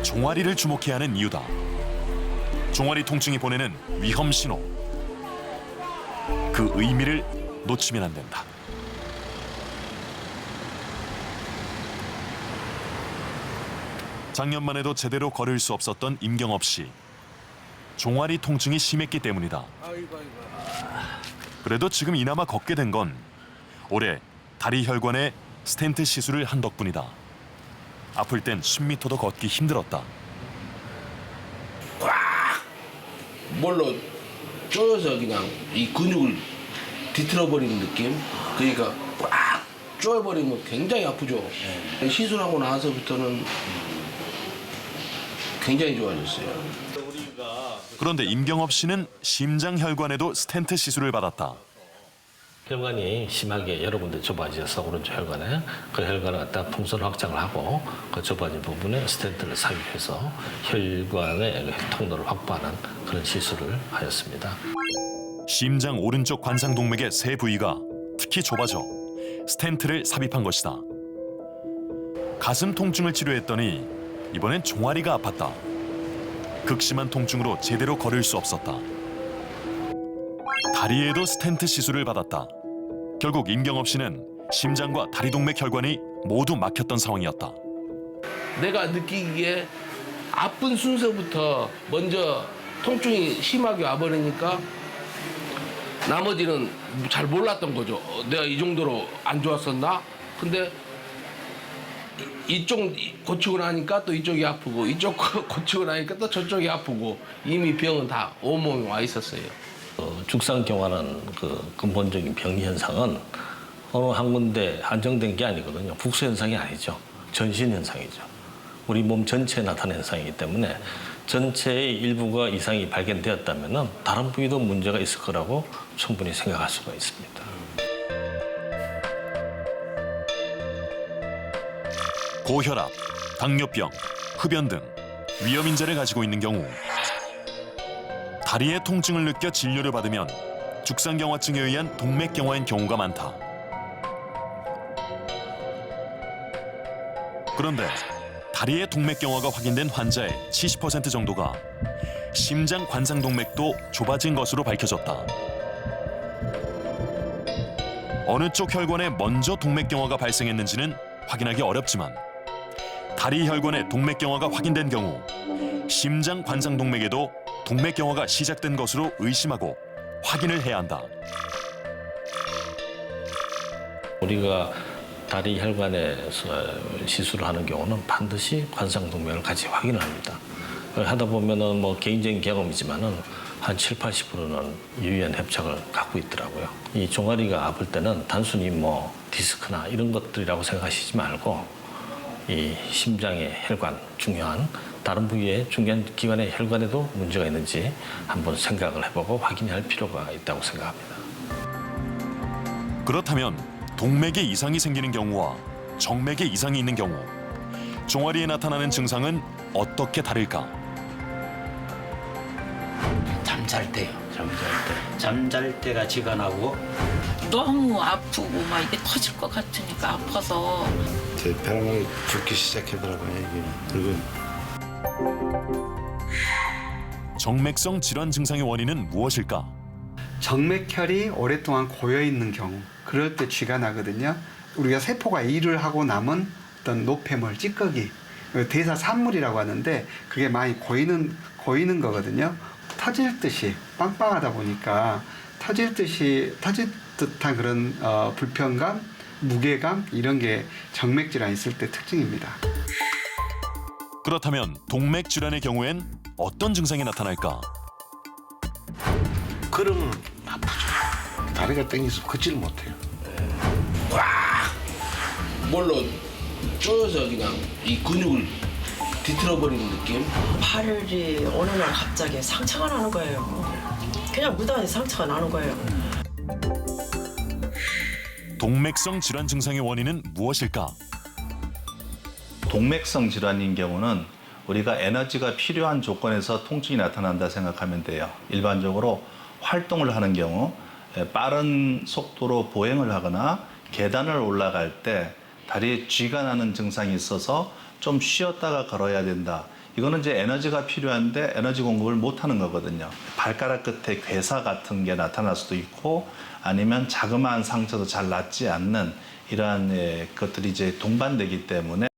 종아리를 주목해야 하는 이유다. 종아리 통증이 보내는 위험 신호. 그 의미를 놓치면 안 된다. 작년만 해도 제대로 걸을 수 없었던 임경업 씨. 종아리 통증이 심했기 때문이다. 그래도 지금 이나마 걷게 된 건 올해 다리 혈관에 스텐트 시술을 한 덕분이다. 아플 땐 10m도 걷기 힘들었다. 뭘로 쪼여서 그냥 이 근육을 뒤틀어버리는 느낌? 그러니까 꽉 쪼여버리면 굉장히 아프죠. 시술하고 나서부터는 굉장히 좋아졌어요. 그런데 임경업 씨는 심장 혈관에도 스텐트 시술을 받았다. 혈관이 심하게 여러 군데 좁아져서 오른쪽 혈관에 그 혈관을 갖다 풍선 확장을 하고 그 좁아진 부분에 스텐트를 삽입해서 혈관의 통로를 확보하는 그런 시술을 하였습니다. 심장 오른쪽 관상동맥의 세 부위가 특히 좁아져 스텐트를 삽입한 것이다. 가슴 통증을 치료했더니 이번엔 종아리가 아팠다. 극심한 통증으로 제대로 걸을 수 없었다. 다리에도 스텐트 시술을 받았다. 결국 임경업 씨는 심장과 다리동맥 혈관이 모두 막혔던 상황이었다. 내가 느끼기에 아픈 순서부터 먼저 통증이 심하게 와버리니까 나머지는 잘 몰랐던 거죠. 내가 이 정도로 안 좋았었나? 근데 이쪽 고치고 나니까 또 이쪽이 아프고 이쪽 고치고 나니까 또 저쪽이 아프고 이미 병은 다 온몸에 와 있었어요. 죽상경화는 그 근본적인 병 현상은 어느 한 군데 한정된 게 아니거든요. 국소 현상이 아니죠. 전신 현상이죠. 우리 몸 전체에 나타나는 현상이기 때문에 전체의 일부가 이상이 발견되었다면 다른 부위도 문제가 있을 거라고 충분히 생각할 수가 있습니다. 고혈압, 당뇨병, 흡연 등 위험 인자를 가지고 있는 경우 다리의 통증을 느껴 진료를 받으면 죽상경화증에 의한 동맥경화인 경우가 많다. 그런데 다리의 동맥경화가 확인된 환자의 70% 정도가 심장 관상동맥도 좁아진 것으로 밝혀졌다. 어느 쪽 혈관에 먼저 동맥경화가 발생했는지는 확인하기 어렵지만 다리 혈관에 동맥경화가 확인된 경우 심장 관상동맥에도 동맥경화가 시작된 것으로 의심하고 확인을 해야 한다. 우리가 다리 혈관에서 시술을 하는 경우는 반드시 관상동맥을 같이 확인을 합니다. 하다 보면은 뭐 개인적인 경험이지만은 한 70~80%는 유의한 협착을 갖고 있더라고요. 이 종아리가 아플 때는 단순히 뭐 디스크나 이런 것들이라고 생각하시지 말고 이 심장의 혈관, 중요한 다른 부위의 중요한 기관의 혈관에도 문제가 있는지 한번 생각을 해보고 확인할 필요가 있다고 생각합니다. 그렇다면 동맥에 이상이 생기는 경우와 정맥에 이상이 있는 경우 종아리에 나타나는 증상은 어떻게 다를까? 잠잘 때요. 잠잘 때가 지가 나고 너무 아프고 막 이게 터질 것 같으니까 아파서 제 벼랑을 붓기 시작하더라고요. 이게 그리고 정맥성 질환 증상의 원인은 무엇일까? 정맥혈이 오랫동안 고여 있는 경우, 그럴 때 쥐가 나거든요. 우리가 세포가 일을 하고 남은 어떤 노폐물, 찌꺼기, 대사 산물이라고 하는데 그게 많이 고이는 거거든요. 터질 듯이 빵빵하다 보니까 터질 듯한 그런 불편감, 무게감 이런 게 정맥 질환이 있을 때 특징입니다. 그렇다면 동맥 질환의 경우엔 어떤 증상이 나타날까? 그러면 아프죠. 다리가 땡겨서 걷지를 못해요. 뭘로 쪼여서 그냥 이 근육을 뒤틀어버리는 느낌? 팔이 어느 날 갑자기 상처가 나는 거예요. 그냥 무단히 상처가 나는 거예요. 동맥성 질환 증상의 원인은 무엇일까? 동맥성 질환인 경우는 우리가 에너지가 필요한 조건에서 통증이 나타난다 생각하면 돼요. 일반적으로 활동을 하는 경우 빠른 속도로 보행을 하거나 계단을 올라갈 때 다리에 쥐가 나는 증상이 있어서 좀 쉬었다가 걸어야 된다. 이거는 이제 에너지가 필요한데 에너지 공급을 못 하는 거거든요. 발가락 끝에 괴사 같은 게 나타날 수도 있고 아니면 자그마한 상처도 잘 낫지 않는 이러한 것들이 이제 동반되기 때문에